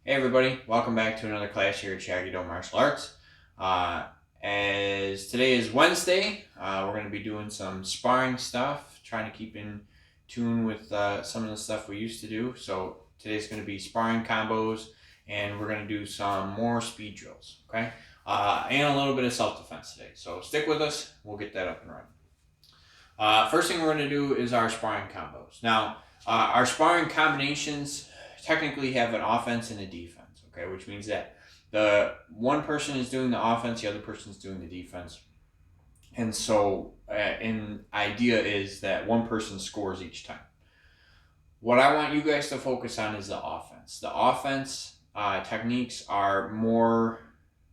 Hey everybody, welcome back to another class here at Shiage Do Martial Arts. As today is Wednesday, we're going to be doing some sparring stuff, trying to keep in tune with some of the stuff we used to do. So today's going to be sparring combos, and we're going to do some more speed drills, okay? And a little bit of self-defense today. So stick with us, we'll get that up and running. First thing we're going to do is our sparring combos. Now, our sparring combinations technically have an offense and a defense, okay, which means that the one person is doing the offense, the other person is doing the defense. And so an idea is that one person scores each time. What I want you guys to focus on is the offense. The offense techniques are more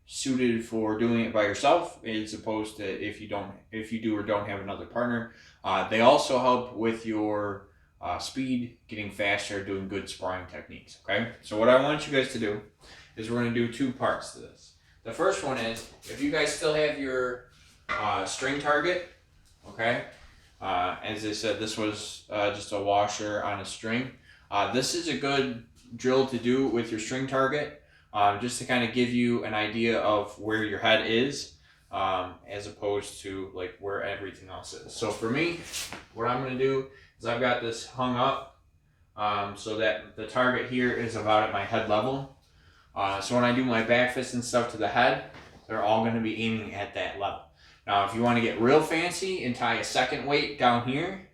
suited for doing it by yourself as opposed to if you do or don't have another partner. They also help with your speed, getting faster, doing good sparring techniques, okay? So what I want you guys to do is we're going to do two parts to this. The first one is, if you guys still have your string target, okay? As I said, this was just a washer on a string. This is a good drill to do with your string target, just to kind of give you an idea of where your head is, as opposed to like where everything else is. So for me, what I'm going to do is I've got this hung up so that the target here is about at my head level. So when I do my back fist and stuff to the head, they're all going to be aiming at that level. Now, if you want to get real fancy and tie a second weight down here,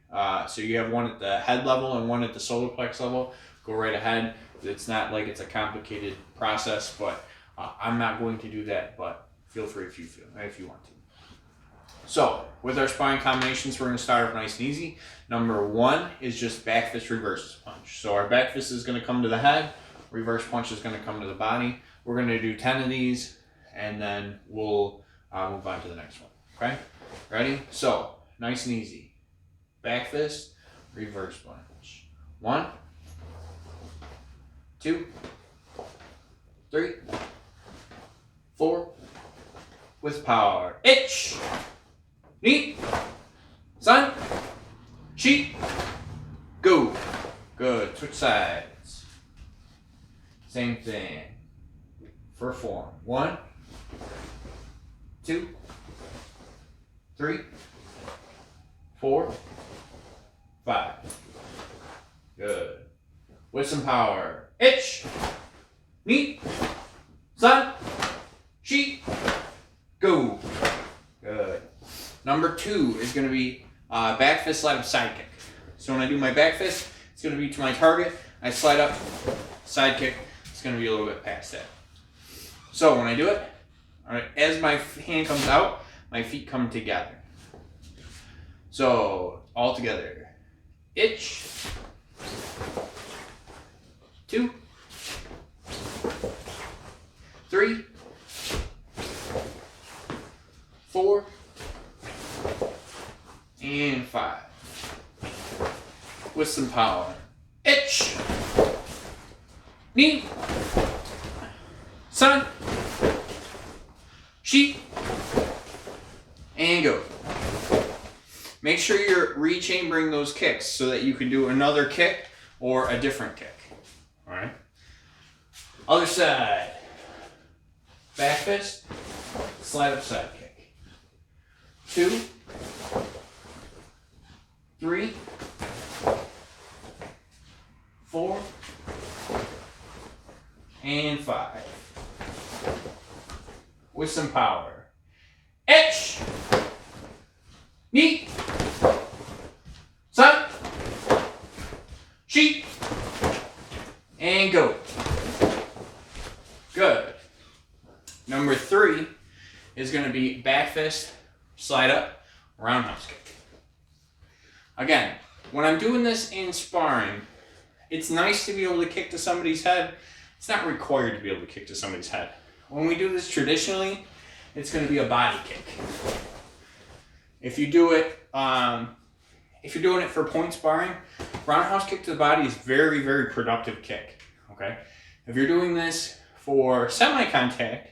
so you have one at the head level and one at the solar plex level, go right ahead. It's not like it's a complicated process, but I'm not going to do that, but feel free if you want to. So, with our sparring combinations, we're going to start off nice and easy. Number one is just back fist, reverse punch. So our back fist is going to come to the head, reverse punch is going to come to the body. We're going to do 10 of these, and then we'll move on to the next one. Okay? Ready? So, nice and easy. Back fist, reverse punch. 1, 2, 3, 4, with power. Ich! Ni, san, shi, go. Good. Switch sides. Same thing. For form. 1, 2, 3, 4, 5. Good. With some power. Ich, ni, san, shi, go. Good. Number 2 is going to be back fist slide up side kick. So when I do my back fist, it's going to be to my target. I slide up, side kick. It's going to be a little bit past that. So when I do it, all right, as my hand comes out, my feet come together. So all together. Ich, 2, 3, 4, and 5. With some power. Ich, ni, san, shi, and go. Make sure you're rechambering those kicks so that you can do another kick or a different kick. All right. Other side. Back fist, slide up side kick. 2, 3, 4, and 5. With some power. Ich, ni, san, shi, and go. Good. Number 3 is going to be back fist, slide up, roundhouse kick. Again, when I'm doing this in sparring, it's nice to be able to kick to somebody's head. It's not required to be able to kick to somebody's head. When we do this traditionally, it's going to be a body kick. If you do it, if you're doing it for point sparring, roundhouse kick to the body is very, very productive kick. Okay. If you're doing this for semi-contact,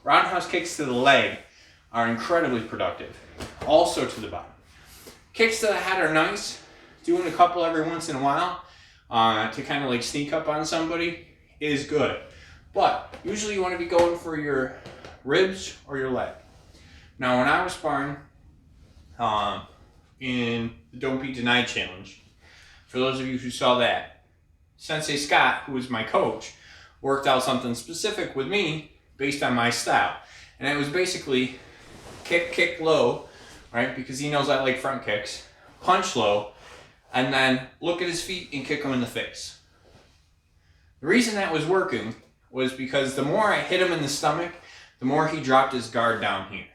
roundhouse kicks to the leg are incredibly productive. Also to the body. Kicks to the head are nice, doing a couple every once in a while. to kind of like sneak up on somebody is good. But usually you want to be going for your ribs or your leg. Now when I was sparring in the Don't Be Denied challenge, for those of you who saw that, Sensei Scott, who was my coach, worked out something specific with me based on my style. And it was basically kick low, right? Because he knows I like front kicks. Punch low, and then look at his feet and kick him in the face. The reason that was working was because the more I hit him in the stomach, the more he dropped his guard down here,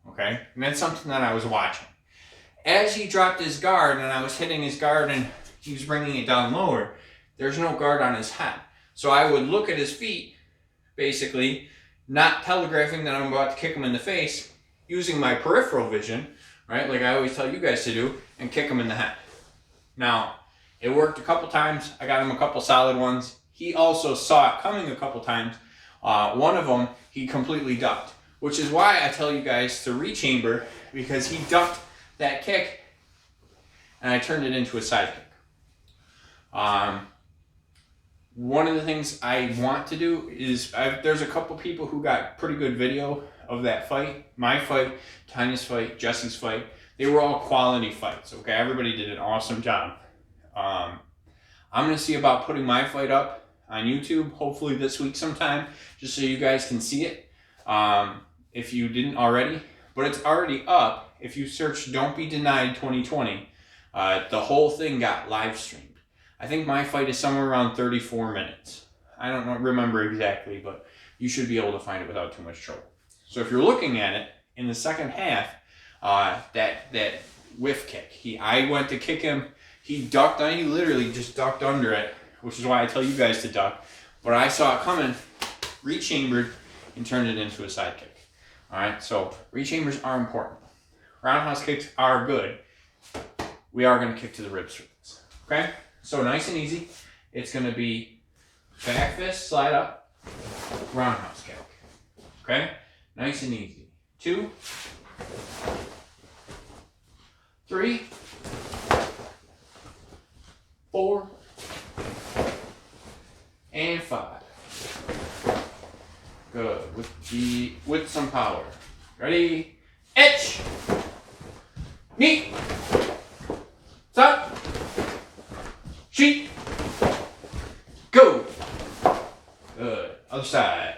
okay? And that's something that I was watching. As he dropped his guard and I was hitting his guard and he was bringing it down lower, there's no guard on his head. So I would look at his feet, basically, not telegraphing that I'm about to kick him in the face, using my peripheral vision, right, like I always tell you guys to do, and kick him in the head. Now, it worked a couple times. I got him a couple solid ones. He also saw it coming a couple times. One of them, he completely ducked, which is why I tell you guys to rechamber, because he ducked that kick, and I turned it into a side kick. One of the things I want to do is, there's a couple people who got pretty good video of that fight. My fight, Tanya's fight, Jesse's fight. They were all quality fights, okay? Everybody did an awesome job. I'm going to see about putting my fight up on YouTube, hopefully this week sometime, just so you guys can see it, if you didn't already. But it's already up. If you search Don't Be Denied 2020, the whole thing got live streamed. I think my fight is somewhere around 34 minutes. I don't remember exactly, but you should be able to find it without too much trouble. So if you're looking at it, in the second half, that whiff kick, I went to kick him, he ducked, he literally just ducked under it, which is why I tell you guys to duck. But I saw it coming, rechambered, and turned it into a side kick. Alright, so rechambers are important. Roundhouse kicks are good. We are going to kick to the ribs for this. Okay? So nice and easy. It's going to be back fist, slide up, roundhouse kick. Okay? Nice and easy. 2, 3, 4, and 5. Good. With some power. Ready? Etch. Knee. Stop. Sheet. Go. Good. Other side.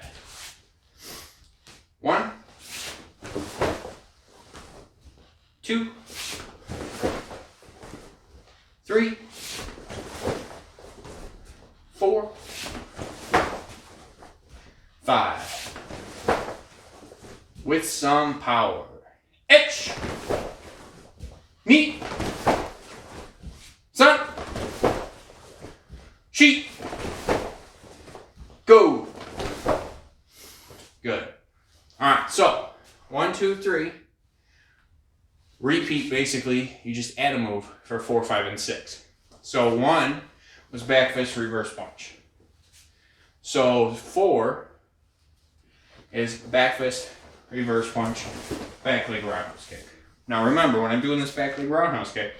1, 2, 3, 4, 5. With some power. Etch. Knee. Sun. Sheet. Go. Good. Alright, so 1, 2, 3. Repeat, basically, you just add a move for 4, 5, and 6. So 1 was back fist reverse punch. So 4 is back fist reverse punch, back leg roundhouse kick. Now remember, when I'm doing this back leg roundhouse kick,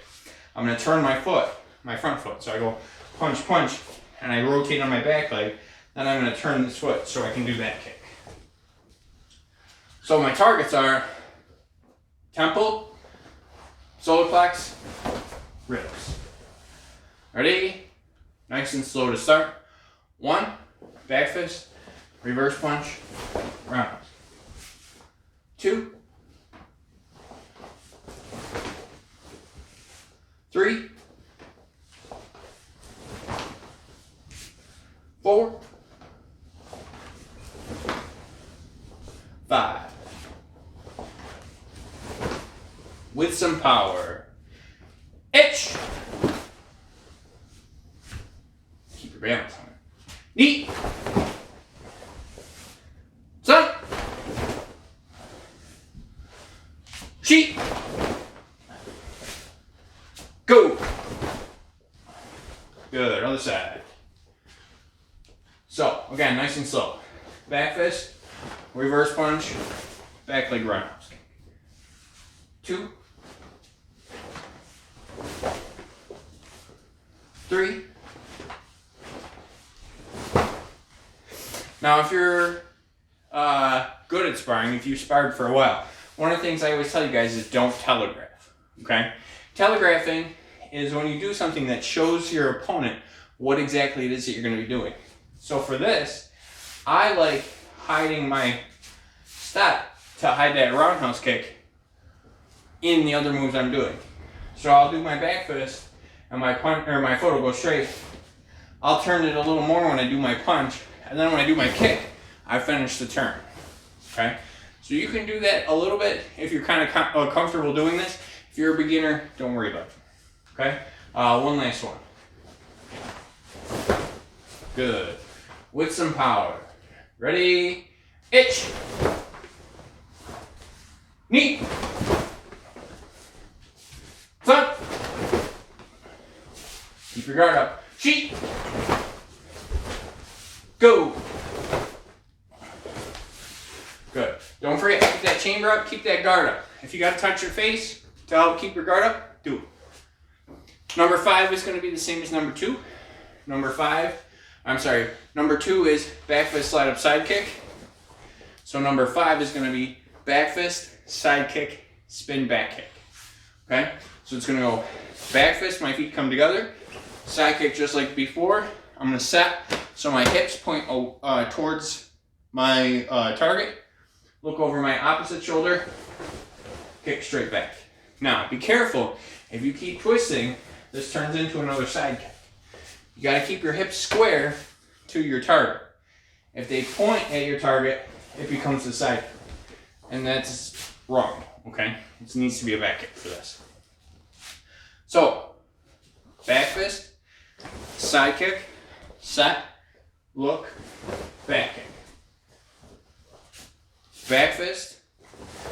I'm going to turn my foot, my front foot. So I go punch, punch, and I rotate on my back leg. Then I'm going to turn this foot so I can do that kick. So my targets are temple, solar plex, ribs. Ready? Nice and slow to start. 1, back fist, reverse punch, roundhouse. 2, 3, 4, 5. With some power. Itch. Keep your balance on it. Knee. Sun. Sheet. Go. Good. Other side. So, again, nice and slow. Back fist, reverse punch, back leg roundhouse. 2, 3, Now, if you're good at sparring, if you sparred for a while, one of the things I always tell you guys is don't telegraph, okay? Telegraphing is when you do something that shows your opponent what exactly it is that you're going to be doing. So for this, I like hiding my step to hide that roundhouse kick in the other moves I'm doing. So I'll do my back fist and my punch, or my foot will go straight. I'll turn it a little more when I do my punch, and then when I do my kick, I finish the turn. Okay? So you can do that a little bit if you're kind of comfortable doing this. If you're a beginner, don't worry about it. Okay? One last one. Good. With some power. Ready? Itch. Knee. Front. Keep your guard up. Sheet. Go. Good. Don't forget, keep that chamber up, keep that guard up. If you got to touch your face to help keep your guard up, do it. Number 5 is going to be the same as number 2. Number 2 is back fist, slide up, side kick. So number 5 is going to be back fist, side kick, spin, back kick. Okay? So it's going to go back fist, my feet come together, side kick just like before. I'm going to set so my hips point towards my target. Look over my opposite shoulder, kick straight back. Now, be careful. If you keep twisting, this turns into another side kick. You got to keep your hips square to your target. If they point at your target, it becomes the side kick. And that's wrong, okay? It needs to be a back kick for this. So, back fist, side kick, set, look, back kick. Back fist,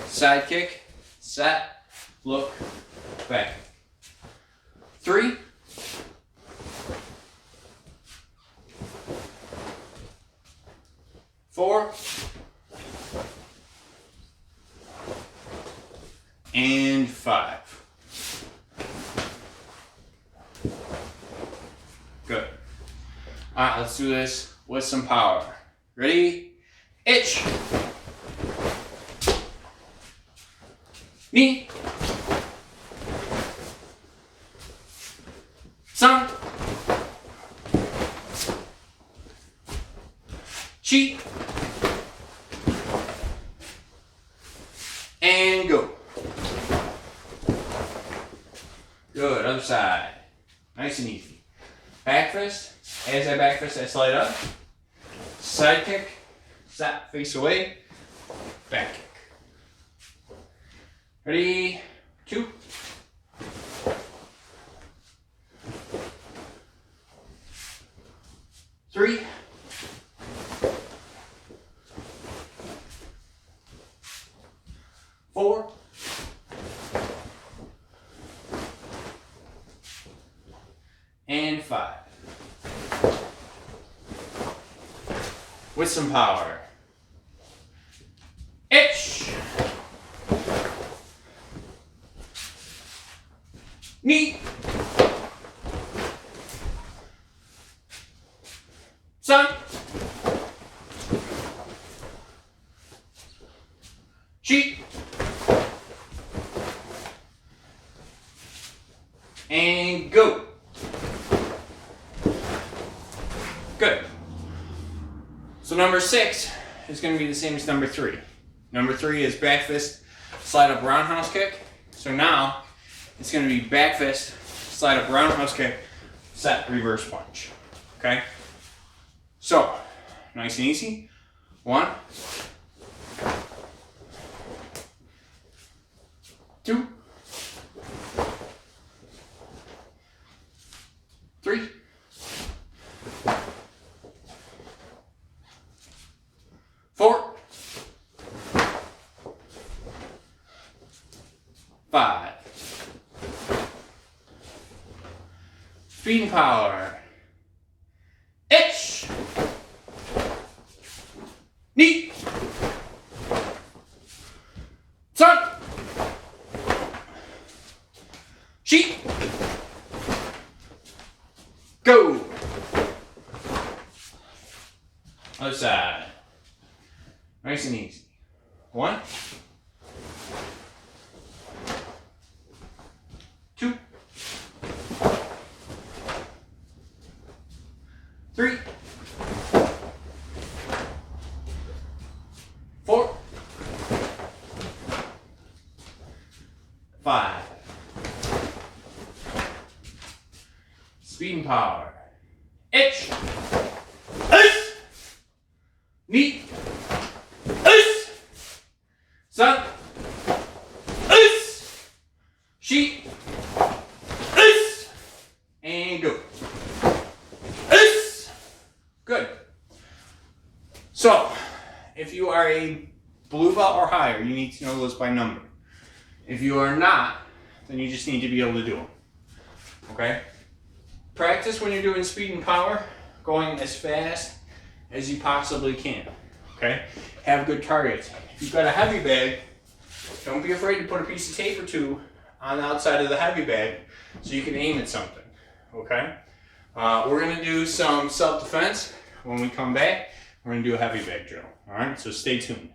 side kick, set, look, back. 3. 4. And 5. Good. All right, let's do this with some power. Ready? Itch. Knee. Sun. Cheat. And go. Good, other side. Nice and easy. Back fist. As I back fist, I slide up. Side kick. Set, face away. Back kick. Ready? 2. 3. 4. 5. With some power. Itch. Knee. Sun. Cheat. And go. Good. So number 6 is going to be the same as number 3. Number 3 is back fist, slide up roundhouse kick. So now it's going to be back fist, slide up roundhouse kick, set, reverse punch. Okay? So, nice and easy. 1, 2, 3, 4, 5. Speed and power. Itch. Knee. Sun. Cheat. Go. Other side. Nice and easy. 1, 2, 3, 4, 5. Speed and power. Itch. Ice. Knee. Ice. Sun. Ice. Sheet. Ice. And go. Ice. Good. So, if you are a blue belt or higher, you need to know those by number. If you are not, then you just need to be able to do them. Okay? Practice when you're doing speed and power, going as fast as you possibly can. Okay? Have good targets. If you've got a heavy bag, don't be afraid to put a piece of tape or two on the outside of the heavy bag so you can aim at something. Okay? We're going to do some self-defense. When we come back, we're going to do a heavy bag drill. Alright? So stay tuned.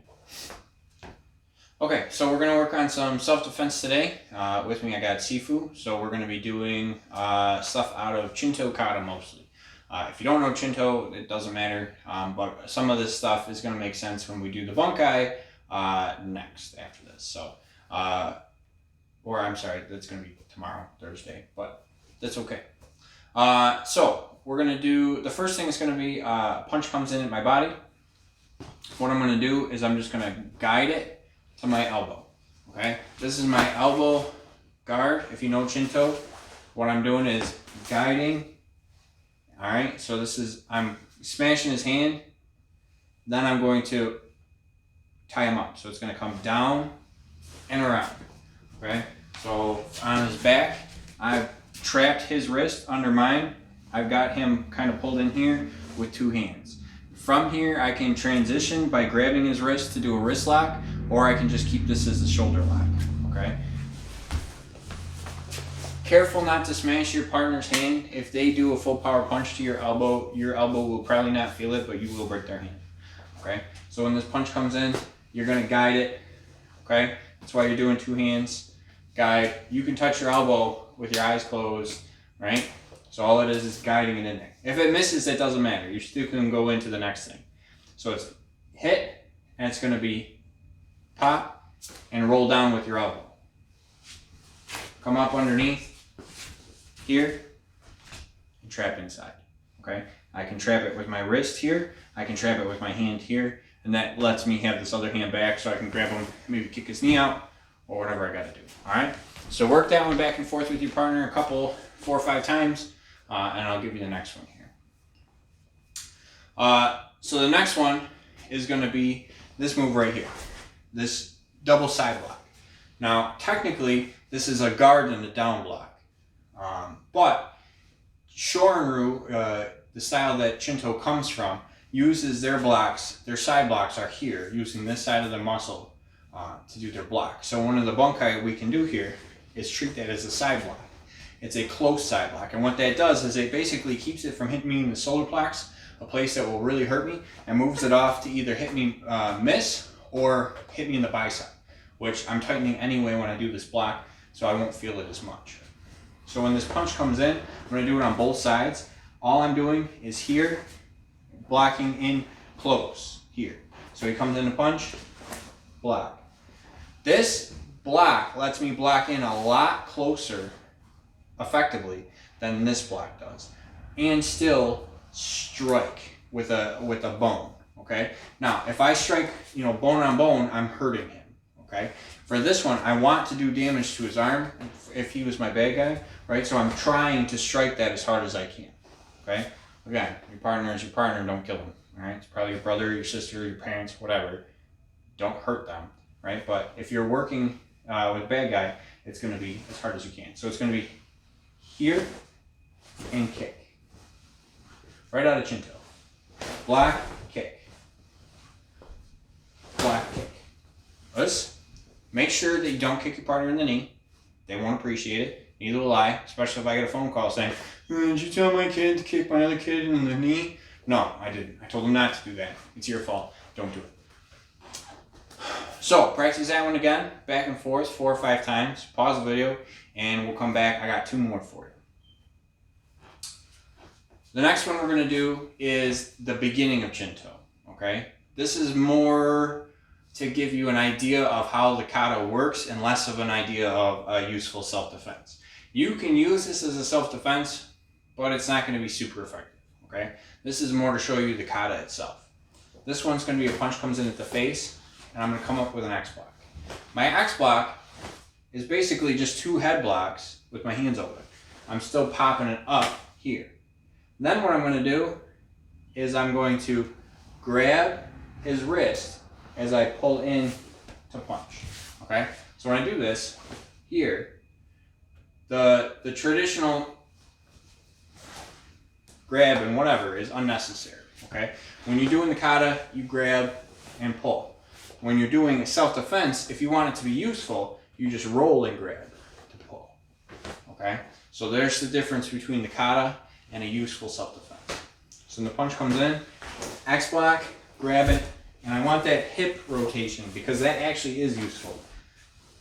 Okay, so we're going to work on some self-defense today. With me I got Sifu, so we're going to be doing stuff out of Shinto kata mostly. If you don't know Shinto, it doesn't matter, but some of this stuff is going to make sense when we do the bunkai next after this. So, or I'm sorry, that's going to be tomorrow, Thursday, but that's okay. So we're going to do, the first thing is going to be punch comes in at my body. What I'm going to do is I'm just going to guide it to my elbow. Okay, this is my elbow guard. If you know Shinto, what I'm doing is guiding. All right, so this is, I'm smashing his hand, then I'm going to tie him up. So it's going to come down and around. Okay, so on his back, I've trapped his wrist under mine. I've got him kind of pulled in here with 2 hands. From here, I can transition by grabbing his wrist to do a wrist lock, or I can just keep this as a shoulder lock, okay? Careful not to smash your partner's hand. If they do a full power punch to your elbow will probably not feel it, but you will break their hand, okay? So when this punch comes in, you're gonna guide it, okay? That's why you're doing 2 hands, guide. You can touch your elbow with your eyes closed, right? So all it is guiding it in there. If it misses, it doesn't matter. You still can go into the next thing. So it's hit, and it's gonna be pop and roll down with your elbow. Come up underneath here and trap inside. Okay? I can trap it with my wrist here. I can trap it with my hand here, and that lets me have this other hand back so I can grab him, maybe kick his knee out or whatever I gotta do. Alright? So work that one back and forth with your partner a couple, 4 or 5 times, and I'll give you the next one here. So the next one is gonna be this move right here. This double side block. Now, technically, this is a guard and a down block. But Isshin Ryu, the style that Shinto comes from, uses their blocks, their side blocks are here, using this side of the muscle to do their block. So one of the bunkai we can do here is treat that as a side block. It's a close side block. And what that does is it basically keeps it from hitting me in the solar plex, a place that will really hurt me, and moves it off to either hit me miss or hit me in the bicep, which I'm tightening anyway when I do this block, so I won't feel it as much. So when this punch comes in, I'm going to do it on both sides. All I'm doing is here, blocking in close, here. So he comes in to punch, block. This block lets me block in a lot closer, effectively, than this block does, and still strike with a bone. Okay. Now, if I strike, bone on bone, I'm hurting him. Okay. For this one, I want to do damage to his arm. If he was my bad guy, right? So I'm trying to strike that as hard as I can. Okay. Again, your partner is your partner. Don't kill him. All right. It's probably your brother, your sister, your parents, whatever. Don't hurt them. Right. But if you're working with a bad guy, it's going to be as hard as you can. So it's going to be here and kick. Right out of Shinto. Block, kick. Block, kick. Let's make sure that you don't kick your partner in the knee. They won't appreciate it. Neither will I, especially if I get a phone call saying, "Did you tell my kid to kick my other kid in the knee?" No, I didn't. I told him not to do that. It's your fault. Don't do it. So, practice that one again, back and forth, 4 or 5 times. Pause the video, and we'll come back. I got 2 more for you. The next one we're going to do is the beginning of Chin-To, okay? This is more to give you an idea of how the kata works and less of an idea of a useful self-defense. You can use this as a self-defense, but it's not going to be super effective, okay? This is more to show you the kata itself. This one's going to be a punch comes in at the face, and I'm going to come up with an X block. My X block is basically just 2 head blocks with my hands open. I'm still popping it up here. Then what I'm going to do is I'm going to grab his wrist as I pull in to punch, okay? So when I do this here, the traditional grab and whatever is unnecessary, okay? When you're doing the kata, you grab and pull. When you're doing a self-defense, if you want it to be useful, you just roll and grab to pull, okay? So there's the difference between the kata and a useful self-defense. So when the punch comes in, X block, grab it, and I want that hip rotation because that actually is useful.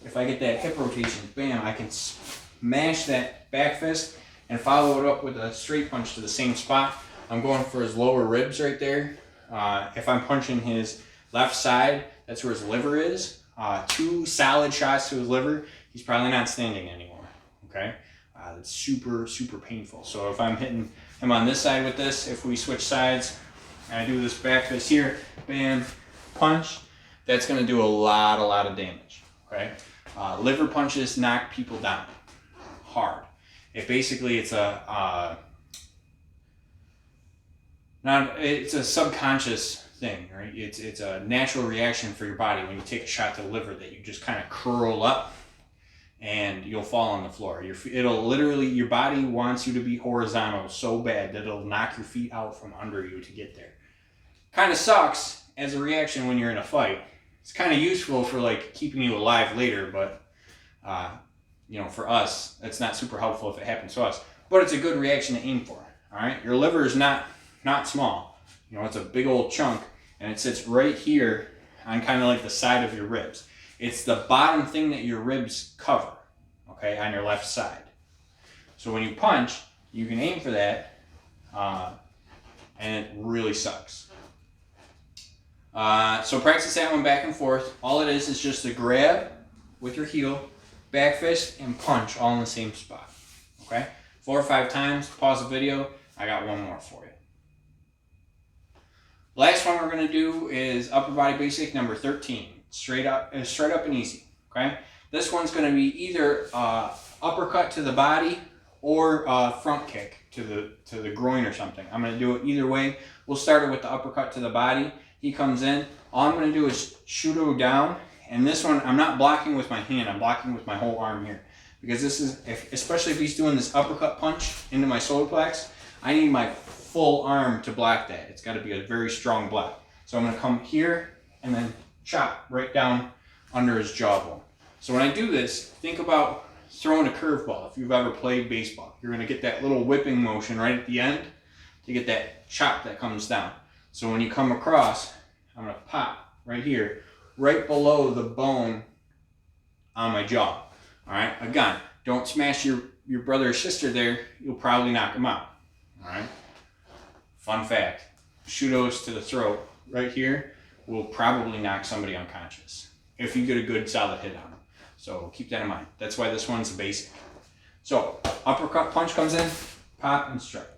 If I get that hip rotation, bam, I can smash that back fist and follow it up with a straight punch to the same spot. I'm going for his lower ribs right there. If I'm punching his left side, that's where his liver is. 2 solid shots to his liver, he's probably not standing anymore, okay? That's super, super painful. So if I'm hitting him on this side with this, if we switch sides, and I do this back fist here, bam, punch, that's gonna do a lot of damage, okay? Liver punches knock people down hard. It's a subconscious thing, right? It's a natural reaction for your body when you take a shot to the liver that you just kind of curl up and you'll fall on the floor. Your body wants you to be horizontal so bad that it'll knock your feet out from under you to get there. Kind of sucks as a reaction when you're in a fight. It's kind of useful for like keeping you alive later, but you know, for us, it's not super helpful if it happens to us. But it's a good reaction to aim for. All right, your liver is not small. You know, it's a big old chunk, and it sits right here on kind of like the side of your ribs. It's the bottom thing that your ribs cover, okay, on your left side. So when you punch, you can aim for that, and it really sucks. So practice that one back and forth. All it is just a grab with your heel, back fist, and punch all in the same spot, okay? 4 or 5 times, pause the video. I got one more for you. Last one we're gonna do is upper body basic number 13. Straight up and easy, okay? This one's gonna be either uppercut to the body or front kick to the groin or something. I'm gonna do it either way. We'll start it with the uppercut to the body. He comes in. All I'm gonna do is Shiage down, and this one I'm not blocking with my hand. I'm blocking with my whole arm here because this is, especially if he's doing this uppercut punch into my solar plex, I need my full arm to block that. It's got to be a very strong block. So I'm going to come here and then chop right down under his jawbone. So when I do this, think about throwing a curveball. If you've ever played baseball, you're going to get that little whipping motion right at the end to get that chop that comes down. So when you come across, I'm going to pop right here, right below the bone on my jaw. All right, again, don't smash your brother or sister there. You'll probably knock them out. All right. Fun fact: Shiages to the throat right here will probably knock somebody unconscious if you get a good solid hit on them. So keep that in mind. That's why this one's a basic. So uppercut punch comes in, pop and strike.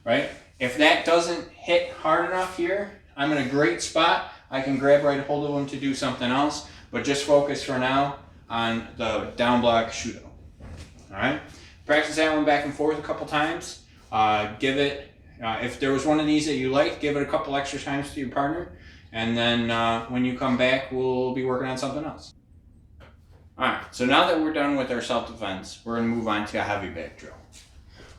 Right. If that doesn't hit hard enough here, I'm in a great spot. I can grab right hold of him to do something else, but just focus for now on the down block Shiage. All right. Practice that one back and forth a couple times. Give it, if there was one of these that you like, give it a couple extra times to your partner. And then when you come back, we'll be working on something else. All right, so now that we're done with our self-defense, we're gonna move on to a heavy bag drill.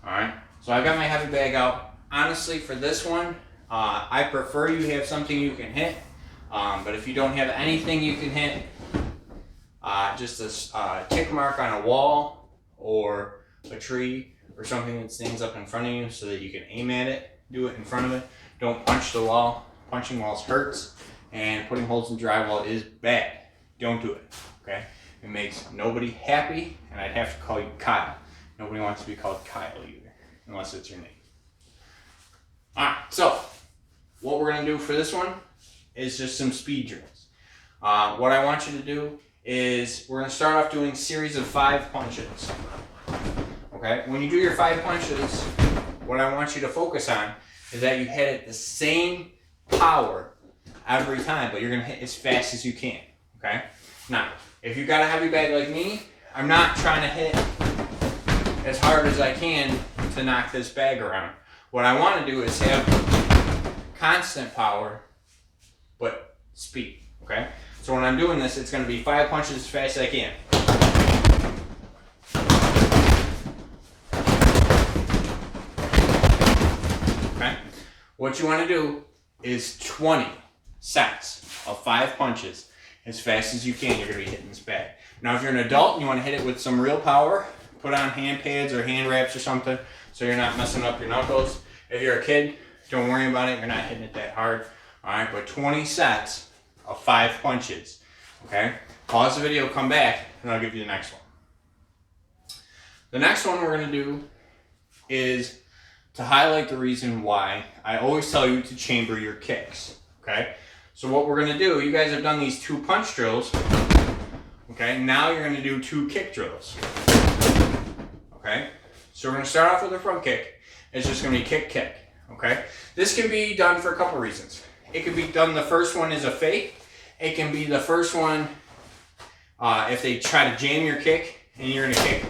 All right, so I've got my heavy bag out. Honestly, for this one, I prefer you have something you can hit. But if you don't have anything you can hit, just a tick mark on a wall or a tree or something that stands up in front of you so that you can aim at it, do it in front of it. Don't punch the wall. Punching walls hurts, and putting holes in drywall is bad. Don't do it, okay? It makes nobody happy, and I'd have to call you Kyle. Nobody wants to be called Kyle either, unless it's your name. Alright, so what we're going to do for this one is just some speed drills. What I want you to do is we're going to start off doing a series of 5 punches. Okay? When you do your 5 punches, what I want you to focus on is that you hit it the same power every time, but you're going to hit as fast as you can. Okay? Now, if you've got a heavy bag like me, I'm not trying to hit as hard as I can to knock this bag around. What I want to do is have constant power, but speed. Okay? So when I'm doing this, it's going to be 5 punches as fast as I can. Okay? What you want to do is 20 sets of 5 punches as fast as you can. You're going to be hitting this bag. Now if you're an adult and you want to hit it with some real power, put on hand pads or hand wraps or something so you're not messing up your knuckles. If you're a kid, don't worry about it. You're not hitting it that hard. Alright, but 20 sets of 5 punches. Okay? Pause the video, come back, and I'll give you the next one. The next one we're going to do is to highlight the reason why I always tell you to chamber your kicks. Okay? So what we're going to do, you guys have done these 2 punch drills. Okay? Now you're going to do 2 kick drills. Okay? So we're going to start off with a front kick. It's just going to be kick, kick. Okay? This can be done for a couple reasons. It can be done, the first one is a fake. It can be the first one if they try to jam your kick and you're going to kick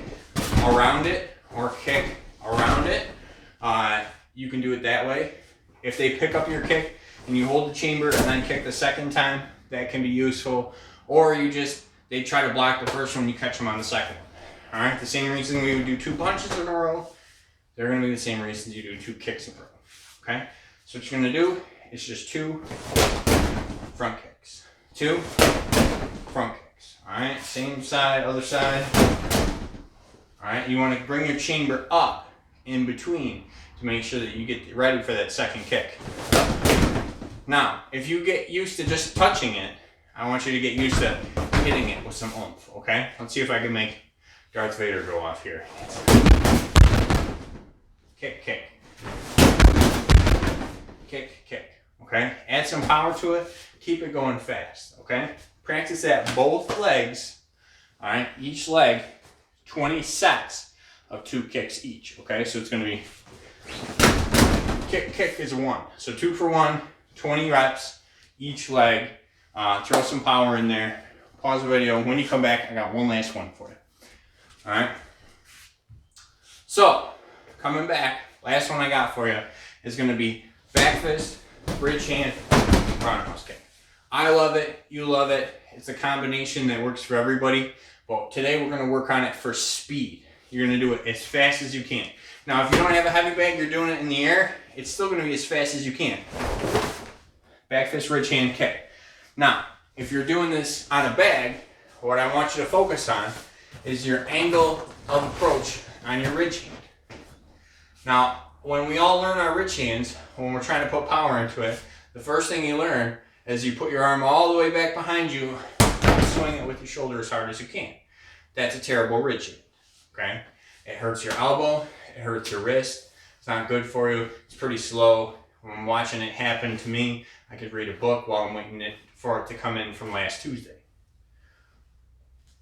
around it or kick around it. You can do it that way. If they pick up your kick and you hold the chamber and then kick the second time, that can be useful. Or they try to block the first one, you catch them on the second one. Alright, the same reason we would do 2 punches in a row, they're going to be the same reasons you do 2 kicks in a row. Okay? So what you're going to do is just 2 front kicks. 2 front kicks. Alright, same side, other side. Alright, you want to bring your chamber up in between to make sure that you get ready for that second kick. Now, if you get used to just touching it, I want you to get used to hitting it with some oomph, okay? Let's see if I can make Darth Vader go off here. Kick, kick. Kick, kick. Okay? Add some power to it. Keep it going fast. Okay? Practice that both legs. Alright? Each leg, 20 sets of 2 kicks each. Okay? So it's going to be kick, kick is 1. So 2 for 1, 20 reps each leg. Throw some power in there. Pause the video. When you come back, I got one last one for you. Alright? So, coming back, last one I got for you is going to be back fist, bridge hand, roundhouse kick. I love it. You love it. It's a combination that works for everybody. But today we're going to work on it for speed. You're going to do it as fast as you can. Now, if you don't have a heavy bag, you're doing it in the air, it's still going to be as fast as you can. Back fist, bridge hand, kick. Now, if you're doing this on a bag, what I want you to focus on is your angle of approach on your ridge hand. Now, when we all learn our ridge hands, when we're trying to put power into it, the first thing you learn is you put your arm all the way back behind you and swing it with your shoulder as hard as you can. That's a terrible ridge hand, okay? It hurts your elbow, it hurts your wrist, it's not good for you, it's pretty slow. When I'm watching it happen to me, I could read a book while I'm waiting for it to come in from last Tuesday.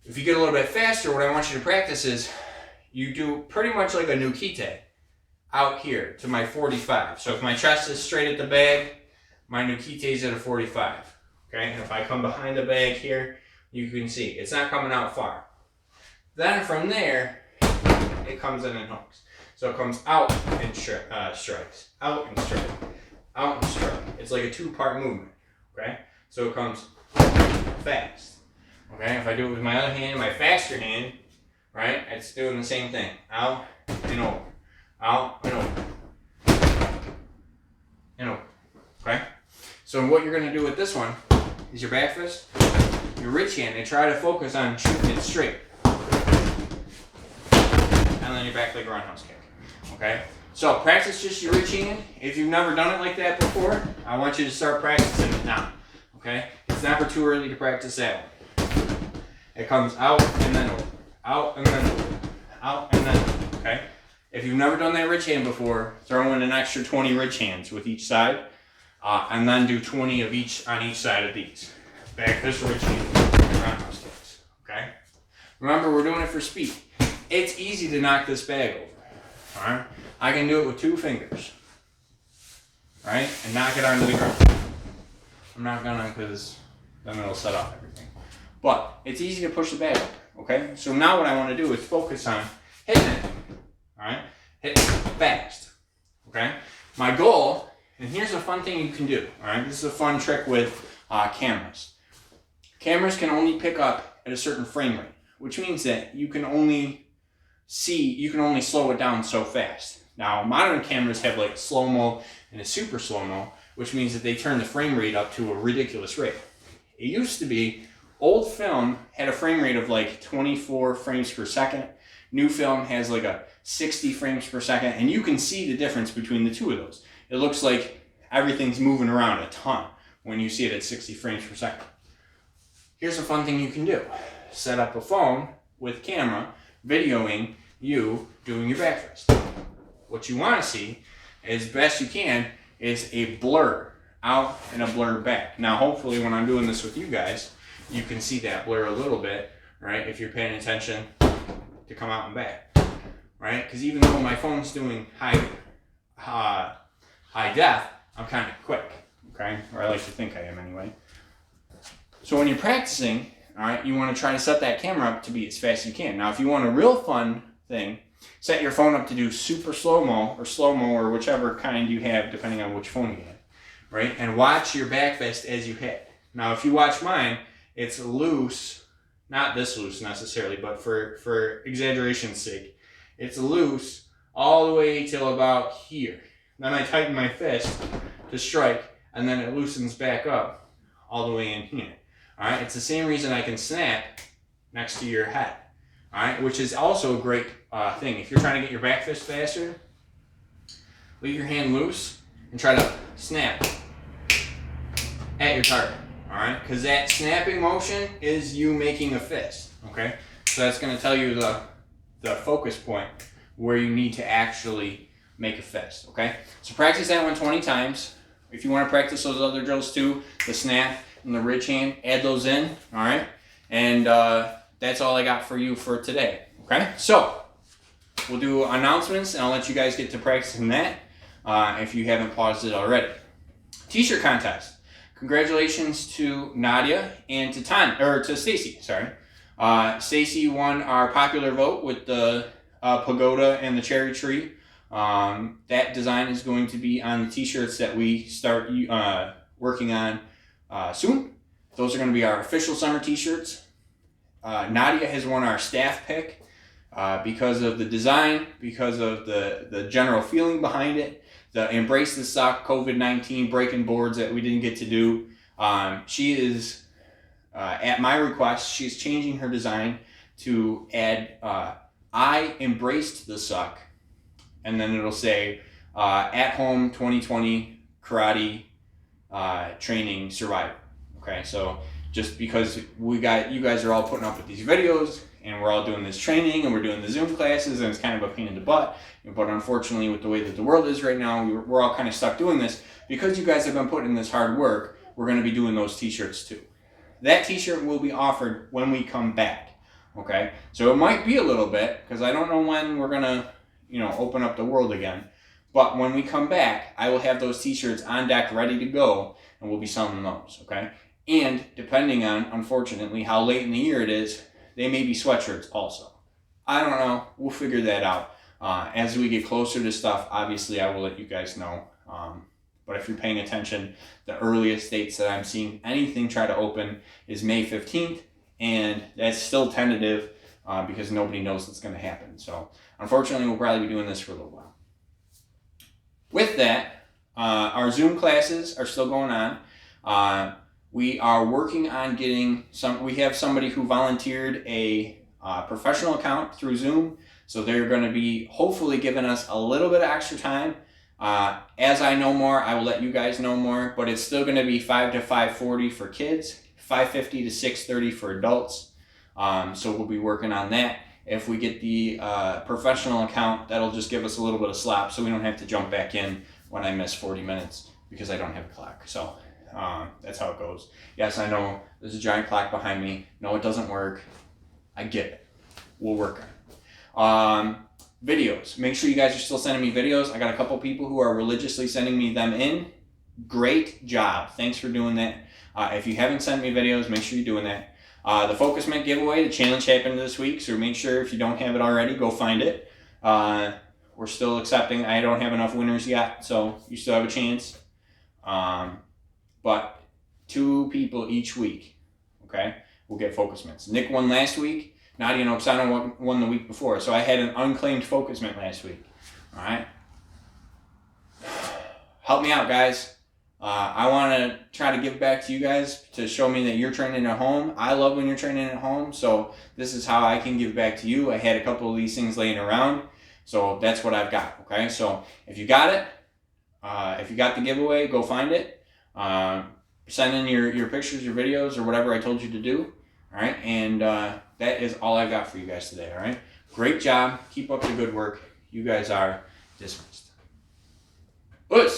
If you get a little bit faster, what I want you to practice is you do pretty much like a nukite out here to my 45. So if my chest is straight at the bag, my nukite is at a 45. Okay, and if I come behind the bag here, you can see it's not coming out far. Then from there, it comes in and hooks. So it comes out and strikes, out and strike, out and strike. It's like a 2-part movement. Okay, so it comes fast. Okay, if I do it with my other hand, my faster hand, right, it's doing the same thing. Out and over. Out and over. And over. Okay? So what you're going to do with this one is your back fist, your ridge hand, and try to focus on shooting it straight. And then your back leg roundhouse kick. Okay? So practice just your rich hand. If you've never done it like that before, I want you to start practicing it now. Okay? It's never too early to practice that one. It comes out and then over, out and then over, out and then over. Okay? If you've never done that rich hand before, throw in an extra 20 rich hands with each side, and then do 20 of each on each side of these. Back this rich hand, roundhouse kicks. Okay? Remember, we're doing it for speed. It's easy to knock this bag over. All right? I can do it with 2 fingers. Right? And knock it onto the ground. I'm not gonna, because then it'll set off everything. But it's easy to push the bag over. Okay? So now what I want to do is focus on hitting it. Alright? Hit it fast. Okay? My goal, and here's a fun thing you can do. Alright? This is a fun trick with cameras. Cameras can only pick up at a certain frame rate, which means that you can only slow it down so fast. Now, modern cameras have like slow-mo and a super slow-mo, which means that they turn the frame rate up to a ridiculous rate. It used to be, old film had a frame rate of like 24 frames per second. New film has like a 60 frames per second, and you can see the difference between the two of those. It looks like everything's moving around a ton when you see it at 60 frames per second. Here's a fun thing you can do. Set up a phone with camera, videoing you doing your back fist. What you want to see, as best you can, is a blur out and a blur back. Now, hopefully when I'm doing this with you guys, you can see that blur a little bit, right? If you're paying attention to come out and back, right? Because even though my phone's doing high def, I'm kind of quick, okay? Or I like to think I am anyway. So when you're practicing, all right, you want to try to set that camera up to be as fast as you can. Now, if you want a real fun thing, set your phone up to do super slow-mo or whichever kind you have, depending on which phone you have, right? And watch your back fist as you hit. Now, if you watch mine, it's loose, not this loose necessarily, but for exaggeration's sake, it's loose all the way till about here. Then I tighten my fist to strike, and then it loosens back up all the way in here. All right, it's the same reason I can snap next to your head. All right, which is also a great thing. If you're trying to get your back fist faster, leave your hand loose and try to snap at your target. All right, because that snapping motion is you making a fist. Okay, so that's going to tell you the focus point where you need to actually make a fist. Okay, so practice that one 20 times. If you want to practice those other drills too, the snap and the rich hand, add those in. All right, and that's all I got for you for today. Okay, so we'll do announcements, and I'll let you guys get to practicing that if you haven't paused it already. T-shirt contest. Congratulations to Nadia and to Stacy. Sorry, Stacy won our popular vote with the pagoda and the cherry tree. That design is going to be on the T-shirts that we start working on soon. Those are going to be our official summer T-shirts. Nadia has won our staff pick because of the design, because of the general feeling behind it, the Embrace the Suck COVID-19 breaking boards that we didn't get to do. She is, at my request, she's changing her design to add I embraced the suck, and then it'll say at home 2020 karate training survivor. Okay, so just because you guys are all putting up with these videos and we're all doing this training and we're doing the Zoom classes and it's kind of a pain in the butt, but unfortunately with the way that the world is right now, we're all kind of stuck doing this. Because you guys have been putting in this hard work, we're going to be doing those T-shirts too. That T-shirt will be offered when we come back. Okay, so it might be a little bit because I don't know when we're going to open up the world again. But when we come back, I will have those T-shirts on deck ready to go and we'll be selling those. Okay. And depending on, unfortunately, how late in the year it is, they may be sweatshirts also. I don't know. We'll figure that out. As we get closer to stuff, obviously, I will let you guys know. But if you're paying attention, the earliest dates that I'm seeing anything try to open is May 15th. And that's still tentative because nobody knows what's going to happen. So, unfortunately, we'll probably be doing this for a little while. With that, our Zoom classes are still going on. We are working on getting we have somebody who volunteered a professional account through Zoom So they're going to be hopefully giving us a little bit of extra time. As I know more, I will let you guys know more, but it's still going to be 5 to 5:40 for kids, 5:50 to 6:30 for adults. So we'll be working on that. If we get the professional account, that'll just give us a little bit of slap so we don't have to jump back in when I miss 40 minutes because I don't have a clock. So that's how it goes. Yes, I know there's a giant clock behind me. No, it doesn't work. I get it. We'll work on it. Videos. Make sure you guys are still sending me videos. I got a couple people who are religiously sending me them in. Great job. Thanks for doing that. If you haven't sent me videos, make sure you're doing that. The Focus Mint giveaway, the challenge happened this week, so make sure if you don't have it already, go find it. We're still accepting. I don't have enough winners yet, so you still have a chance. But 2 people each week, okay, will get Focus Mints. Nick won last week. Nadia and Oksana won the week before, so I had an unclaimed Focus Mint last week. All right? Help me out, guys. I want to try to give back to you guys to show me that you're training at home. I love when you're training at home, so this is how I can give back to you. I had a couple of these things laying around, so that's what I've got, okay? So if you got it, if you got the giveaway, go find it. Send in your pictures, your videos, or whatever I told you to do, all right? And that is all I've got for you guys today, all right? Great job. Keep up the good work. You guys are dismissed. Us.